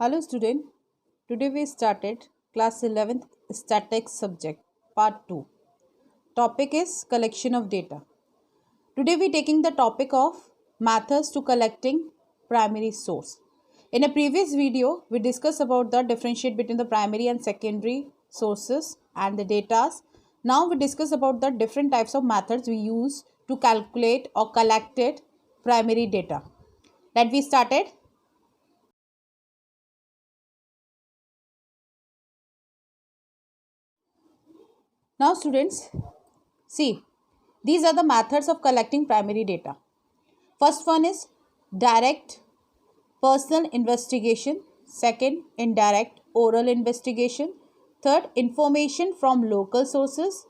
Hello student, today we started class 11th statics subject part 2. Topic is collection of data. Today we taking the topic of methods to collecting primary source. In a previous video we discussed about the differentiate between the primary and secondary sources and the datas. Now we discuss about the different types of methods we use to calculate or collected primary data. Let we started. Now students, see, these are the methods of collecting primary data. First one is direct personal investigation. Second, indirect oral investigation. Third, information from local sources.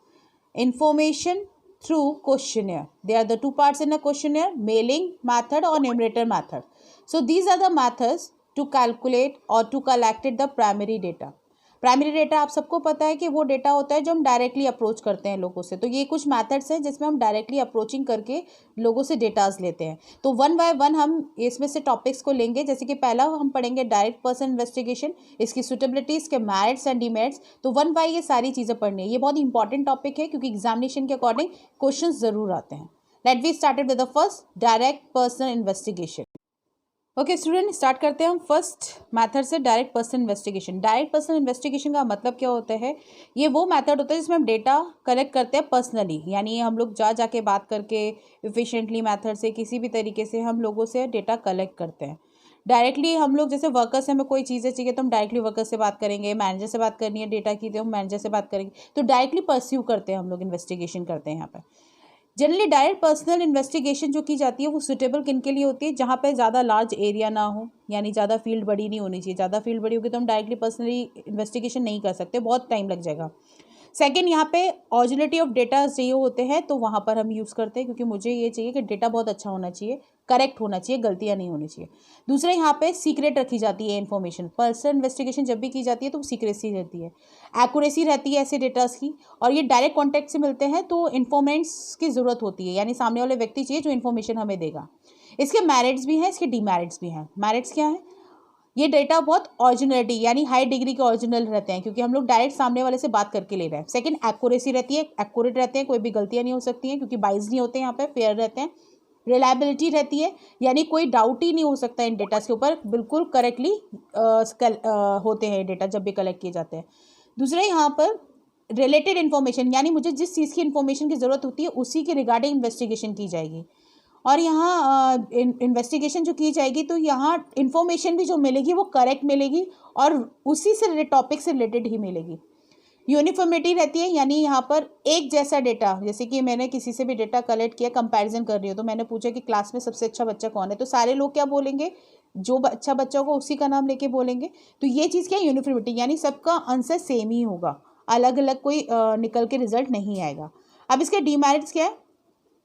Information through questionnaire. There are the two parts in a questionnaire, mailing method or numerator method. So these are the methods to calculate or to collect the primary data. Primary data आप सबको पता है कि वो data होता है जो हम डायरेक्टली अप्रोच करते हैं लोगों से। तो ये कुछ मेथड्स हैं जिसमें हम डायरेक्टली अप्रोचिंग करके लोगों से डेटाज लेते हैं। तो वन बाय वन हम इसमें से टॉपिक्स को लेंगे। जैसे कि पहला हम पढ़ेंगे डायरेक्ट पर्सन इन्वेस्टिगेशन, इसकी सुटेबिलिटी, इसके मेरिट्स एंड डिमेरिट्स। तो वन बाय ये सारी चीज़ें पढ़नी है। ये बहुत इंपॉर्टेंट टॉपिक है क्योंकि एग्जामिनेशन के अकॉर्डिंग क्वेश्चन ज़रूर आते हैं। Let we started with the first direct personal investigation. Okay student, start करते हैं हम फर्स्ट मेथड से, direct person investigation. Direct person investigation का मतलब क्या होता है? ये वो मेथड होता है जिसमें हम डेटा कलेक्ट करते हैं पर्सनली, यानी हम लोग जाके बात करके इफिशिएंटली मेथड से किसी भी तरीके से हम लोगों से डेटा कलेक्ट करते हैं। डायरेक्टली हम लोग जैसे वर्कर से हमें कोई चीज़ें चाहिए तो हम डायरेक्टली वर्कर से बात करेंगे, मैनेजर से बात करनी है डेटा की तो हम मैनेजर से बात करेंगे। तो डायरेक्टली परस्यू करते हैं हम लोग, इन्वेस्टिगेशन करते हैं यहाँ पर। जनरली डायरेक्ट पर्सनल इन्वेस्टिगेशन जो की जाती है वो सुटेबल किन के लिए होती है? जहाँ पे ज़्यादा लार्ज एरिया ना हो, यानी ज़्यादा फील्ड बड़ी नहीं होनी चाहिए। ज़्यादा फील्ड बड़ी होगी तो हम डायरेक्टली पर्सनली इन्वेस्टिगेशन नहीं कर सकते, बहुत टाइम लग जाएगा। सेकंड, यहाँ पे ऑरिजिनिटी ऑफ डेटा चाहिए होते हैं तो वहाँ पर हम यूज़ करते हैं, क्योंकि मुझे ये चाहिए कि डेटा बहुत अच्छा होना चाहिए, करेक्ट होना चाहिए, गलतियाँ नहीं होनी चाहिए। दूसरा, यहाँ पे सीक्रेट रखी जाती है इन्फॉर्मेशन। पर्सनल इन्वेस्टिगेशन जब भी की जाती है तो सीक्रेसी रहती है, एक्यूरेसी रहती है ऐसे डेटास की। और ये डायरेक्ट कॉन्टैक्ट से मिलते हैं तो इन्फॉर्मेंट्स की ज़रूरत होती है, यानी सामने वाले व्यक्ति चाहिए जो इन्फॉर्मेशन हमें देगा। इसके मेरिट्स भी हैं, इसके डिमेरिट्स भी हैं। मेरिट्स क्या है? ये डेटा बहुत ओरिजिनलिटी यानी हाई डिग्री के ओरिजिनल रहते हैं, क्योंकि हम लोग डायरेक्ट सामने वाले से बात करके ले रहे हैं। सेकंड, एक्यूरेसी रहती है, एक्यूरेट रहते हैं, कोई भी गलतियां नहीं हो सकती हैं क्योंकि बाइस नहीं होते, यहाँ पे फेयर रहते हैं। रिलायबिलिटी रहती है, यानी कोई डाउट ही नहीं हो सकता इन डेटा के ऊपर, बिल्कुल करेक्टली होते हैं डेटा जब भी कलेक्ट किए जाते हैं। दूसरा, यहाँ पर रिलेटेड इन्फॉर्मेशन, यानी मुझे जिस चीज़ की इन्फॉर्मेशन की ज़रूरत होती है उसी के रिगार्डिंग इन्वेस्टिगेशन की जाएगी। और यहाँ इन्वेस्टिगेशन जो की जाएगी तो यहाँ इन्फॉर्मेशन भी जो मिलेगी वो करेक्ट मिलेगी और उसी से टॉपिक से रिलेटेड ही मिलेगी। यूनिफॉर्मिटी रहती है, यानी यहाँ पर एक जैसा डेटा, जैसे कि मैंने किसी से भी डेटा कलेक्ट किया, कंपैरिजन कर रही हूँ, तो मैंने पूछा कि क्लास में सबसे अच्छा बच्चा कौन है, तो सारे लोग क्या बोलेंगे? जो अच्छा बच्चा होगा उसी का नाम लेके बोलेंगे। तो ये चीज़ क्या है? यूनिफॉर्मिटी, यानी सबका आंसर सेम ही होगा, अलग अलग कोई निकल के रिजल्ट नहीं आएगा। अब इसके डीमेरिट्स क्या है?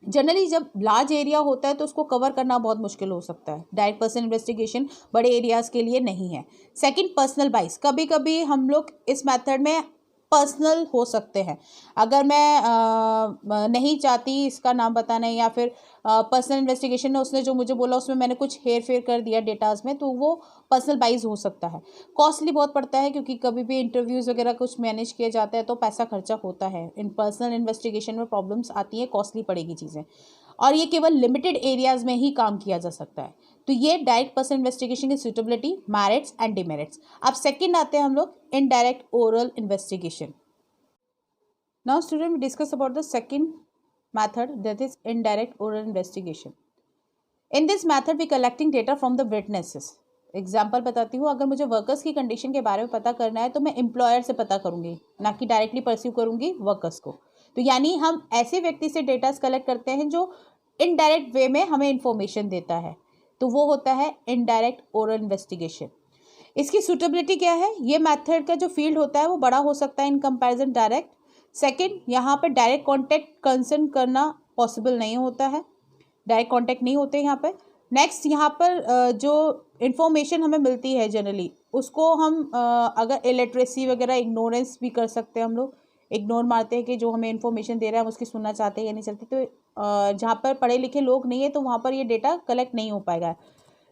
जनरली जब लार्ज एरिया होता है तो उसको कवर करना बहुत मुश्किल हो सकता है। डायरेक्ट पर्सन इन्वेस्टिगेशन बड़े एरियाज़ के लिए नहीं है। सेकंड, पर्सनल बाइस, कभी कभी हम लोग इस मेथड में पर्सनल हो सकते हैं। अगर मैं नहीं चाहती इसका नाम बताना, या फिर पर्सनल इन्वेस्टिगेशन में उसने जो मुझे बोला उसमें मैंने कुछ हेर फेर कर दिया डेटाज में, तो वो पर्सनल बाइज हो सकता है। कॉस्टली बहुत पड़ता है, क्योंकि कभी भी इंटरव्यूज़ वगैरह कुछ मैनेज किया जाता है तो पैसा खर्चा होता है। इन पर्सनल इन्वेस्टिगेशन में प्रॉब्लम्स आती हैं, कॉस्टली पड़ेगी चीज़ें, और ये केवल लिमिटेड एरियाज़ में ही काम किया जा सकता है। तो ये डायरेक्ट पर्सन इन्वेस्टिगेशन की सुटेबिलिटी, मेरिट्स एंड डिमेरिट्स। अब सेकंड आते हैं हम लोग indirect oral investigation. Now student, we discuss about the second method, that is indirect oral investigation. In this method we collecting data from the witnesses. Example बताती हूँ, अगर मुझे workers की कंडीशन के बारे में पता करना है तो मैं एम्प्लॉयर से पता करूँगी, ना कि डायरेक्टली परस्यू करूँगी वर्कर्स को। तो यानी हम ऐसे व्यक्ति से डेटा कलेक्ट करते हैं जो इनडायरेक्ट वे में हमें इंफॉर्मेशन देता है, तो वो होता है इनडायरेक्ट ओरल इन्वेस्टिगेशन। इसकी सूटेबिलिटी क्या है? ये मेथड का जो फील्ड होता है वो बड़ा हो सकता है इन कंपैरिजन डायरेक्ट। सेकंड, यहाँ पर डायरेक्ट कांटेक्ट कंसर्न करना पॉसिबल नहीं होता है, डायरेक्ट कांटेक्ट नहीं होते यहाँ पर। नेक्स्ट, यहाँ पर जो इन्फॉर्मेशन हमें मिलती है जनरली उसको हम अगर इलिटरेसी वगैरह इग्नोरेंस भी कर सकते हैं, हम लोग इग्नोर मारते हैं कि जो हमें इन्फॉर्मेशन दे रहा है हम उसकी सुनना चाहते हैं या नहीं चाहते। तो जहाँ पर पढ़े लिखे लोग नहीं है तो वहाँ पर ये डेटा कलेक्ट नहीं हो पाएगा।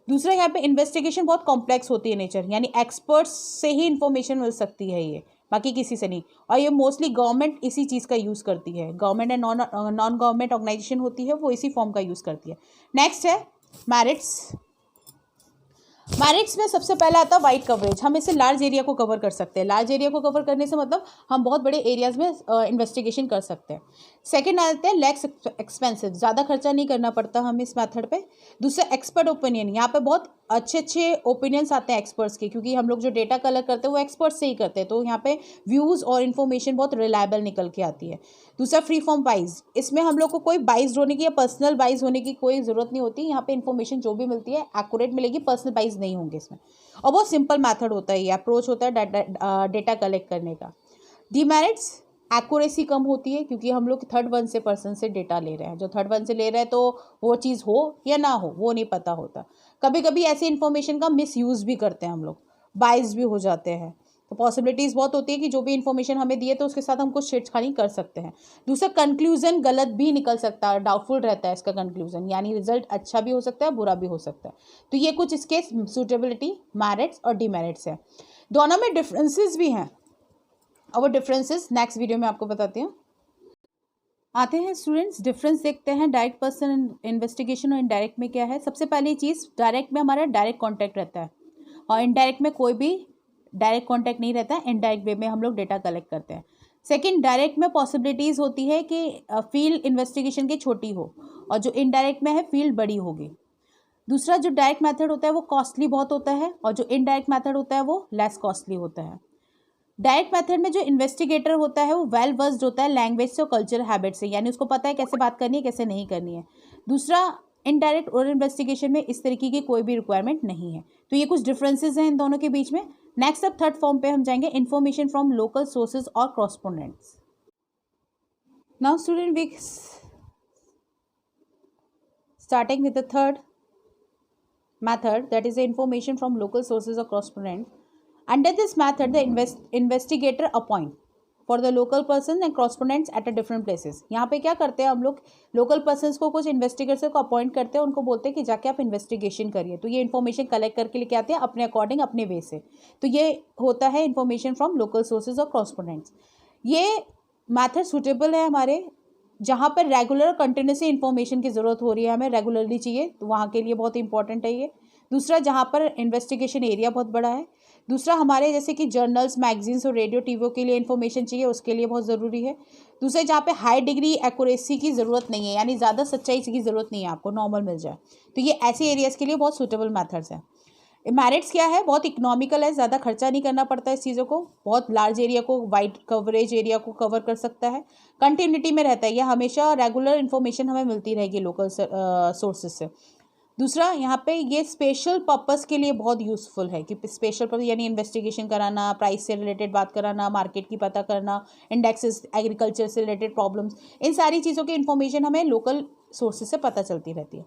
दूसरा यहाँ पे इन्वेस्टिगेशन बहुत कॉम्प्लेक्स होती है नेचर, यानी एक्सपर्ट्स से ही इन्फॉर्मेशन मिल सकती है ये, बाकी किसी से नहीं। और ये मोस्टली गवर्नमेंट इसी चीज़ का यूज़ करती है, government and non government organisation होती है वो इसी फॉर्म का यूज़ करती है। नेक्स्ट है मेरिट्स। मेरिट्स में सबसे पहला आता है वाइड कवरेज। हम इसे लार्ज एरिया को कवर कर सकते हैं। लार्ज एरिया को कवर करने से मतलब हम बहुत बड़े एरियाज में इन्वेस्टिगेशन कर सकते हैं। सेकंड आते हैं लेस एक्सपेंसिव, ज़्यादा खर्चा नहीं करना पड़ता हमें इस मेथड पे। दूसरा एक्सपर्ट ओपिनियन, यहाँ पे बहुत अच्छे ओपिनियंस आते हैं एक्सपर्ट्स के, क्योंकि हम लोग जो डेटा कलेक्ट करते हैं वो एक्सपर्ट्स से ही करते हैं, तो यहाँ पे व्यूज़ और इन्फॉर्मेशन बहुत रिलायबल निकल के आती है। दूसरा फ्री फ्रॉम बाइज, इसमें हम लोग को कोई बाइज होने की या पर्सनल बाइज होने की कोई ज़रूरत नहीं होती। यहाँ पे इन्फॉर्मेशन जो भी मिलती है एक्यूरेट मिलेगी, पर्सनल बाइज नहीं होंगे इसमें। और बहुत सिंपल मैथड होता है, ये अप्रोच होता है डेटा कलेक्ट करने का। डीमेरिट्स, एक्यूरेसी कम होती है, क्योंकि हम लोग थर्ड वन से पर्सन से डेटा ले रहे हैं। जो थर्ड वन से ले रहे हैं तो वो चीज़ हो या ना हो वो नहीं पता होता। कभी कभी ऐसी इन्फॉर्मेशन का मिस यूज़ भी करते हैं हम लोग, बाइस भी हो जाते हैं, तो पॉसिबिलिटीज़ बहुत होती है कि जो भी इन्फॉर्मेशन हमें दी है तो उसके साथ हम कुछ छेड़छाड़ी कर सकते हैं। दूसरा कंक्लूजन गलत भी निकल सकता है, डाउटफुल रहता है इसका कंक्लूजन, यानी रिजल्ट अच्छा भी हो सकता है बुरा भी हो सकता है। तो ये कुछ इसके सूटेबिलिटी मेरिट्स और डीमेरिट्स है। दोनों में डिफरेंसेस भी हैं, और वो डिफरेंसेस नेक्स्ट वीडियो में आपको बताती हूँ। आते हैं स्टूडेंट्स, डिफरेंस देखते हैं डायरेक्ट पर्सन इन्वेस्टिगेशन और इनडायरेक्ट में क्या है। सबसे पहली चीज़, डायरेक्ट में हमारा डायरेक्ट कॉन्टैक्ट रहता है और इनडायरेक्ट में कोई भी डायरेक्ट कॉन्टैक्ट नहीं रहता है। इनडायरेक्ट वे में हम लोग डेटा कलेक्ट करते हैं। सेकंड, डायरेक्ट में पॉसिबिलिटीज़ होती है कि फील्ड इन्वेस्टिगेशन की छोटी हो, और जो इनडायरेक्ट में है फील्ड बड़ी होगी। दूसरा, जो डायरेक्ट मेथड होता है वो कॉस्टली बहुत होता है, और जो इनडायरेक्ट मेथड होता है वो लेस कॉस्टली होता है। डायरेक्ट मेथड में जो इन्वेस्टिगेटर होता है वो वेल वर्स्ड होता है लैंग्वेज से और कल्चरल हैबिट से, यानी उसको पता है कैसे बात करनी है कैसे नहीं करनी है। दूसरा, इनडायरेक्ट और इन्वेस्टिगेशन में इस तरीके की कोई भी रिक्वायरमेंट नहीं है। तो ये कुछ डिफरेंसेस हैं इन दोनों के बीच में। नेक्स्ट अब थर्ड फॉर्म पे हम जाएंगे, इन्फॉर्मेशन फ्रॉम लोकल सोर्सेज और correspondents. Now student we starting with the third method, that is the information from local sources or correspondents. Under this method, the investigator appoint for the local persons and correspondents at a different places. यहाँ पे क्या करते हैं हम लोग, local persons को कुछ investigator को अपॉइंट करते हैं, उनको बोलते हैं कि जाके आप इन्वेस्टिगेशन करिए, तो ये इन्फॉर्मेशन कलेक्ट करके लेके आते हैं अपने अकॉर्डिंग अपने वे से। तो ये होता है इन्फॉर्मेशन फ्रॉम लोकल सोर्सेज और कॉरेस्पोंडेंट्स। ये मैथड सूटेबल है हमारे जहाँ पर रेगुलर कंटिन्यूसली इन्फॉर्मेशन की ज़रूरत हो रही है, हमें रेगुलरली चाहिए, तो वहाँ के लिए बहुत इंपॉर्टेंट है ये। दूसरा, जहाँ पर इन्वेस्टिगेशन एरिया बहुत बड़ा है। दूसरा, हमारे जैसे कि जर्नल्स, मैगजीन्स और रेडियो टीवी के लिए इन्फॉर्मेशन चाहिए, उसके लिए बहुत ज़रूरी है। दूसरा, जहाँ पे हाई डिग्री एक्यूरेसी की ज़रूरत नहीं है, यानी ज़्यादा सच्चाई की ज़रूरत नहीं है, आपको नॉर्मल मिल जाए, तो ये ऐसे एरियाज़ के लिए बहुत सूटेबल मैथड्स हैं। मेरिट्स क्या है, बहुत इकोनॉमिकल है, ज़्यादा खर्चा नहीं करना पड़ता है इस चीज़ों को, बहुत लार्ज एरिया को, वाइड कवरेज एरिया को कवर कर सकता है, कंटिन्यूटी में रहता है, यह हमेशा रेगुलर इन्फॉर्मेशन हमें मिलती रहेगी लोकल सोर्सेज से। दूसरा, यहाँ पे ये स्पेशल पर्पस के लिए बहुत यूज़फुल है, कि स्पेशल पर्पस यानी इन्वेस्टिगेशन कराना, प्राइस से रिलेटेड बात कराना, मार्केट की पता करना, इंडेक्सेस, एग्रीकल्चर से रिलेटेड प्रॉब्लम्स, इन सारी चीज़ों की इन्फॉर्मेशन हमें लोकल सोर्सेज से पता चलती रहती है।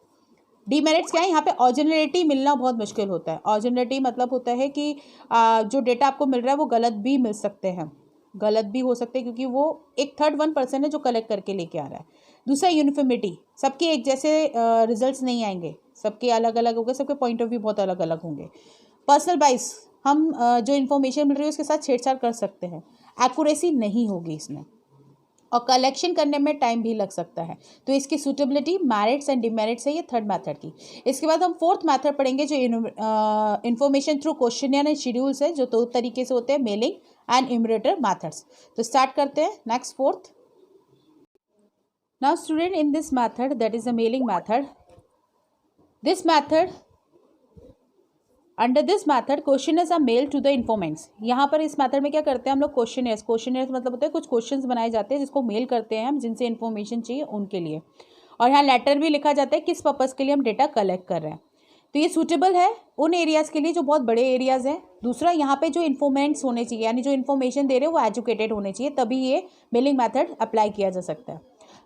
डीमेरिट्स क्या है, यहाँ पे ऑरिजिनलिटी मिलना बहुत मुश्किल होता है। ऑरिजिनलिटी मतलब होता है कि जो डेटा आपको मिल रहा है वो गलत भी मिल सकते हैं, गलत भी हो सकते हैं, क्योंकि वो एक थर्ड वन पर्सन है जो कलेक्ट करके लेके आ रहा है। दूसरा, यूनिफॉर्मिटी, सबके एक जैसे रिजल्ट्स नहीं आएंगे, सबके अलग अलग होंगे, सबके पॉइंट ऑफ व्यू बहुत अलग अलग होंगे। पर्सनल बाइस, हम जो इन्फॉर्मेशन मिल रही है उसके साथ छेड़छाड़ कर सकते हैं, एक्यूरेसी नहीं होगी इसमें, और कलेक्शन करने में टाइम भी लग सकता है। तो इसकी सूटेबिलिटी मेरिट्स एंड डिमेरिट्स है ये थर्ड मेथड की। इसके बाद हम फोर्थ मेथड पढ़ेंगे, जो information through questionnaire and schedules है, जो दो तरीके से होते हैं, मेलिंग एंड इम्यूरेटर मेथड्स। तो स्टार्ट करते हैं next fourth. Now student, in this method, that is the mailing method, this method, under this method questionnaires are mail to the informants. यहाँ पर इस मैथड में क्या करते हैं हम लोग, क्वेश्चनर्स मतलब होता है कुछ क्वेश्चंस बनाए जाते हैं जिसको मेल करते हैं हम, जिनसे इन्फॉर्मेशन चाहिए उनके लिए, और यहाँ लेटर भी लिखा जाता है किस पर्पज़ के लिए हम डेटा कलेक्ट कर रहे हैं। तो ये सूटेबल है उन एरियाज़ के लिए जो बहुत बड़े एरियाज़ हैं। दूसरा, यहाँ पे जो इन्फॉर्मेंट्स होने चाहिए, यानी जो इन्फॉर्मेशन दे रहे हैं वो एजुकेटेड होने चाहिए, तभी ये मेलिंग मैथड अप्लाई किया जा सकता है।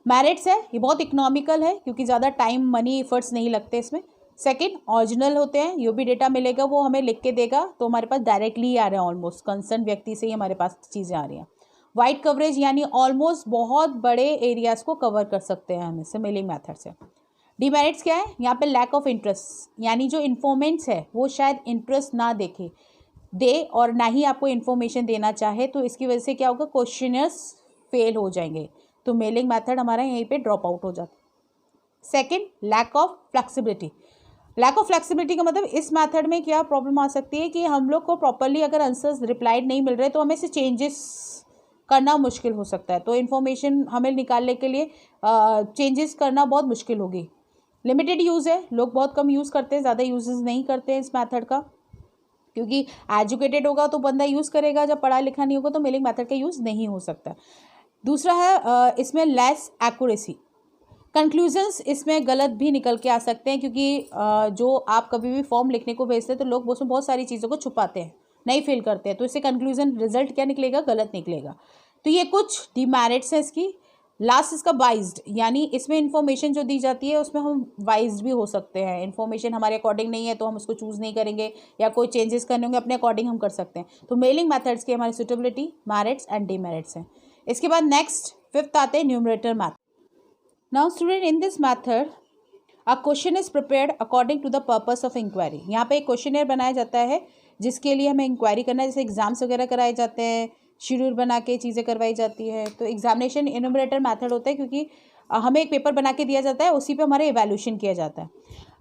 मेरिट्स है, ये बहुत इकोनॉमिकल है, क्योंकि ज़्यादा टाइम, मनी, एफर्ट्स नहीं लगते इसमें। सेकंड, ओरिजिनल होते हैं, जो भी डेटा मिलेगा वो हमें लिख के देगा, तो हमारे पास डायरेक्टली आ रहा है, ऑलमोस्ट कंसर्न व्यक्ति से ही हमारे पास चीज़ें आ रही हैं। वाइड कवरेज, यानी ऑलमोस्ट बहुत बड़े एरियाज़ को कवर कर सकते हैं हम इससे मेलिंग मैथड से। डिमेरिट्स क्या है, यहाँ पे लैक ऑफ इंटरेस्ट, यानी जो इन्फॉर्मेंट्स है वो शायद इंटरेस्ट ना दे और ना ही आपको इन्फॉर्मेशन देना चाहे, तो इसकी वजह से क्या होगा, क्वेश्चनर्स फेल हो जाएंगे, तो मेलिंग मेथड हमारा यहीं पे ड्रॉप आउट हो जाता है। Second, lack of flexibility. Lack of flexibility का मतलब इस मेथड में क्या प्रॉब्लम आ सकती है कि हम लोग को प्रॉपरली अगर आंसर्स रिप्लाइड नहीं मिल रहे तो हमें से चेंजेस करना मुश्किल हो सकता है, तो इन्फॉर्मेशन हमें निकालने के लिए चेंजेस करना बहुत मुश्किल होगी। लिमिटेड यूज़ है, लोग बहुत कम यूज़ करते हैं, ज़्यादा यूजेस नहीं करते हैं इस मेथड का, क्योंकि एजुकेटेड होगा तो बंदा यूज़ करेगा, जब पढ़ा लिखा नहीं होगा तो मेलिंग मेथड का यूज़ नहीं हो सकता। दूसरा है इसमें लेस एक्यूरेसी। कंक्लूजन्स इसमें गलत भी निकल के आ सकते हैं, क्योंकि जो आप कभी भी फॉर्म लिखने को भेजते हैं तो लोग उसमें बहुत सारी चीज़ों को छुपाते हैं, नहीं फिल करते हैं, तो इससे कंक्लूजन रिजल्ट क्या निकलेगा, गलत निकलेगा। तो ये कुछ डिमेरिट्स हैं इसकी। लास्ट इसका बाइज्ड, यानी इसमें इन्फॉर्मेशन जो दी जाती है उसमें हम वाइज्ड भी हो सकते हैं, इन्फॉर्मेशन हमारे अकॉर्डिंग नहीं है तो हम उसको चूज़ नहीं करेंगे, या कोई चेंजेस करने होंगे अपने अकॉर्डिंग हम कर सकते हैं। तो मेलिंग मेथड्स की हमारी सुटेबिलिटी, मेरिट्स एंड डिमेरिट्स हैं। इसके बाद नेक्स्ट फिफ्थ आते हैं enumerator method. Now student, in this method a question is prepared according to the purpose of inquiry. यहाँ पे एक क्वेश्चनर बनाया जाता है जिसके लिए हमें इंक्वायरी करना है, जैसे एग्जाम्स वगैरह कराए जाते हैं, शेड्यूल बना के चीज़ें करवाई जाती है, तो एग्जामिनेशन इन्यूमरेटर मेथड होता है, क्योंकि हमें एक पेपर बना के दिया जाता है, उसी पे हमारा इवैल्यूएशन किया जाता है।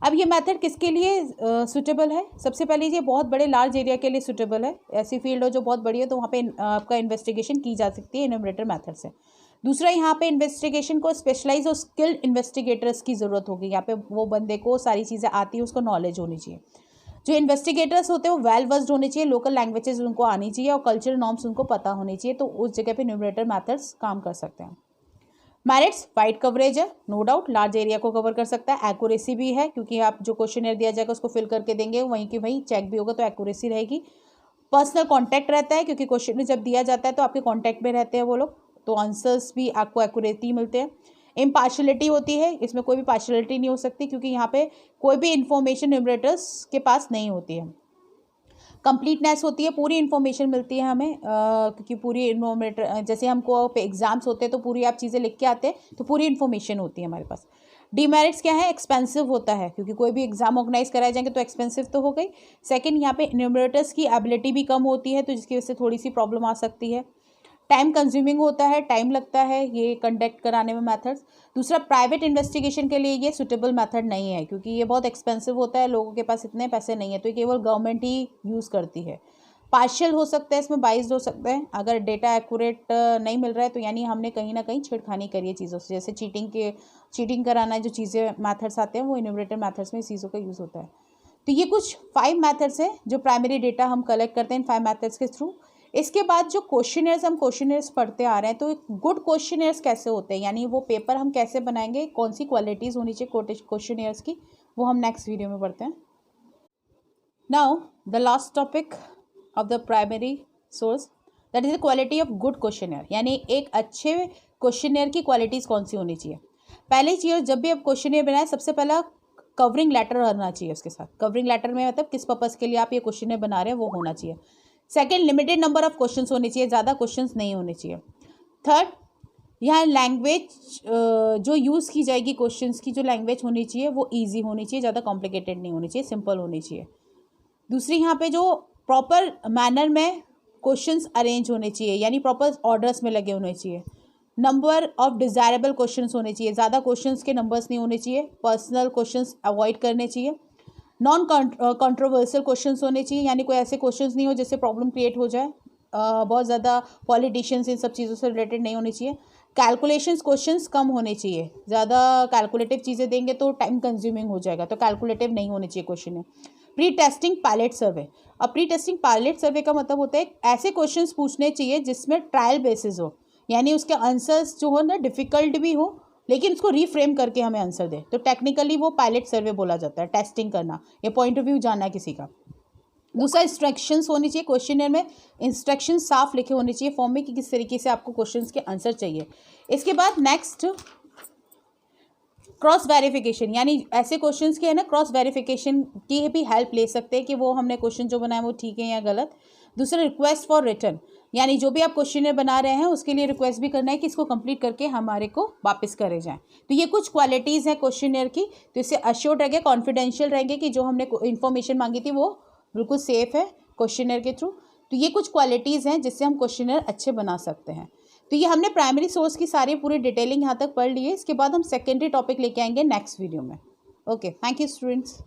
अब ये मेथड किसके लिए सूटेबल है, सबसे पहले ये बहुत बड़े लार्ज एरिया के लिए सूटेबल है, ऐसी फील्ड हो जो बहुत बड़ी हो तो वहाँ पे आपका इन्वेस्टिगेशन की जा सकती है इन्यूमरेटर मेथड से। दूसरा, यहाँ पे इन्वेस्टिगेशन को स्पेशलाइज और स्किल्ड इन्वेस्टिगेटर्स की ज़रूरत होगी, यहाँ पे वो बंदे को सारी चीज़ें आती है, उसको नॉलेज होनी चाहिए। जो इन्वेस्टिगेटर्स होते हैं वो वेल वर्स्ड होने चाहिए, लोकल लैंग्वेजेस उनको आनी चाहिए और कल्चरल नॉर्म्स उनको पता होनी चाहिए, तो उस जगह पे न्यूमरेटर मेथड्स काम कर सकते हैं। मेरिट्स, वाइड कवरेज है, नो डाउट लार्ज एरिया को कवर कर सकता है। एक्यूरेसी भी है, क्योंकि आप जो क्वेश्चनर दिया जाएगा उसको फिल करके देंगे, वहीं की वहीं चेक भी होगा, तो एक्यूरेसी रहेगी। पर्सनल कॉन्टैक्ट रहता है, क्योंकि क्वेश्चन जब दिया जाता है तो आपके कॉन्टैक्ट में रहते हैं वो लोग, तो आंसर्स भी आपको एक्यूरेटली मिलते हैं। इम्पार्शलिटी होती है, इसमें कोई भी पार्शलिटी नहीं हो सकती, क्योंकि यहाँ पे कोई भी इन्फॉर्मेशन न्यूमरेटर्स के पास नहीं होती है। कंप्लीटनेस होती है, पूरी इन्फॉर्मेशन मिलती है हमें, क्योंकि पूरी इन्फॉर्मेटर, जैसे हमको एग्जाम्स होते हैं तो पूरी आप चीज़ें लिख के आते हैं तो पूरी इन्फॉर्मेशन होती है हमारे पास। डिमेरिट्स क्या है, एक्सपेंसिव होता है, क्योंकि कोई भी एग्जाम ऑर्गेनाइज कराए जाएंगे तो एक्सपेंसिव तो हो गई। सेकंड, यहाँ पे न्यूमरेटर्स की एबिलिटी भी कम होती है, तो जिसकी वजह से थोड़ी सी प्रॉब्लम आ सकती है। टाइम कंज्यूमिंग होता है, टाइम लगता है ये कंडक्ट कराने में मेथड्स। दूसरा, प्राइवेट इन्वेस्टिगेशन के लिए ये सुटेबल मेथड नहीं है, क्योंकि ये बहुत एक्सपेंसिव होता है, लोगों के पास इतने पैसे नहीं है, तो ये केवल गवर्नमेंट ही यूज़ करती है। पार्शियल हो सकता है, इसमें बाइज्ड हो सकते हैं, अगर डेटा एक्यूरेट नहीं मिल रहा है तो यानी हमने कहीं ना कहीं छेड़खानी करी है चीज़ों से, जैसे चीटिंग कराना, जो चीज़ें मेथड्स आते हैं वो इन्यूमरेटर मेथड्स में इस चीज़ों का यूज़ होता है। तो ये कुछ 5 मेथड्स हैं जो प्राइमरी डेटा हम कलेक्ट करते हैं इन 5 मेथड्स के थ्रू। इसके बाद जो क्वेश्चनर्स पढ़ते आ रहे हैं, तो गुड क्वेश्चनर्स कैसे होते हैं, यानी वो पेपर हम कैसे बनाएंगे, कौन सी क्वालिटीज़ होनी चाहिए क्वेश्चनर्स की, वो हम नेक्स्ट वीडियो में पढ़ते हैं। Now the last topic of the primary source, that is the quality of good questionnaire, यानी एक अच्छे क्वेश्चनर की क्वालिटीज़ कौन सी होनी चाहिए। पहली चीज़, जब भी आप क्वेश्चनर बनाए सबसे पहला कवरिंग लेटर रहना चाहिए उसके साथ। कवरिंग लेटर में मतलब किस पर्पज़ के लिए आप ये क्वेश्चनर बना रहे हैं वो होना चाहिए। Second, limited number of questions होने चाहिए, ज़्यादा क्वेश्चंस नहीं होने चाहिए। थर्ड, यहाँ लैंग्वेज जो यूज़ की जाएगी क्वेश्चंस की, जो लैंग्वेज होनी चाहिए वो इजी होनी चाहिए, ज़्यादा कॉम्प्लिकेटेड नहीं होनी चाहिए, सिंपल होनी चाहिए। दूसरी, यहाँ पे जो प्रॉपर मैनर में क्वेश्चंस अरेंज होने चाहिए, यानी प्रॉपर ऑर्डर्स में लगे होने चाहिए। नंबर ऑफ डिज़ायरेबल क्वेश्चंस होने चाहिए, ज़्यादा क्वेश्चंस के नंबर्स नहीं होने चाहिए, पर्सनल क्वेश्चंस अवॉइड करने चाहिए। नॉन कंट्रोवर्शियल क्वेश्चंस होने चाहिए, यानी कोई ऐसे क्वेश्चंस नहीं हो जिससे प्रॉब्लम क्रिएट हो जाए, बहुत ज़्यादा पॉलिटिशियंस इन सब चीज़ों से रिलेटेड नहीं होनी चाहिए। कैलकुलेशंस क्वेश्चंस कम होने चाहिए, ज़्यादा कैलकुलेटिव चीज़ें देंगे तो टाइम कंज्यूमिंग हो जाएगा, तो कैलकुलेटिव नहीं होने चाहिए क्वेश्चन में। प्री टेस्टिंग पायलट सर्वे, अब प्री टेस्टिंग पायलट सर्वे का मतलब होता है ऐसे क्वेश्चंस पूछने चाहिए जिसमें ट्रायल बेसिस हो, यानी उसके आंसर्स जो हो ना डिफ़िकल्ट भी हो लेकिन उसको रीफ्रेम करके हमें आंसर दे, तो टेक्निकली वो पायलट सर्वे बोला जाता है, टेस्टिंग करना या पॉइंट ऑफ व्यू जानना है किसी का। दूसरा, इंस्ट्रक्शंस होनी चाहिए, क्वेश्चनर में इंस्ट्रक्शन साफ लिखे होने चाहिए फॉर्म में कि किस तरीके से आपको क्वेश्चंस के आंसर चाहिए। इसके बाद नेक्स्ट क्रॉस वेरिफिकेशन, यानी ऐसे क्वेश्चंस के है ना क्रॉस वेरिफिकेशन की भी हेल्प ले सकते हैं कि वो हमने क्वेश्चन जो बनाया वो ठीक है या गलत। दूसरा रिक्वेस्ट फॉर रिटर्न, यानी जो भी आप क्वेश्चनर बना रहे हैं उसके लिए रिक्वेस्ट भी करना है कि इसको कंप्लीट करके हमारे को वापस करे जाएं। तो ये कुछ क्वालिटीज़ हैं क्वेश्चनर की, तो इससे अश्योर्ड रहेंगे, कॉन्फिडेंशियल रहेंगे कि जो हमने इन्फॉर्मेशन मांगी थी वो बिल्कुल सेफ है क्वेश्चनर के थ्रू। तो ये कुछ क्वालिटीज़ हैं जिससे हम क्वेश्चनर अच्छे बना सकते हैं। तो ये हमने प्राइमरी सोर्स की सारी पूरी डिटेलिंग यहाँ तक पढ़ ली है। इसके बाद हम सेकेंडरी टॉपिक लेके आएंगे नेक्स्ट वीडियो में। Okay, thank you students.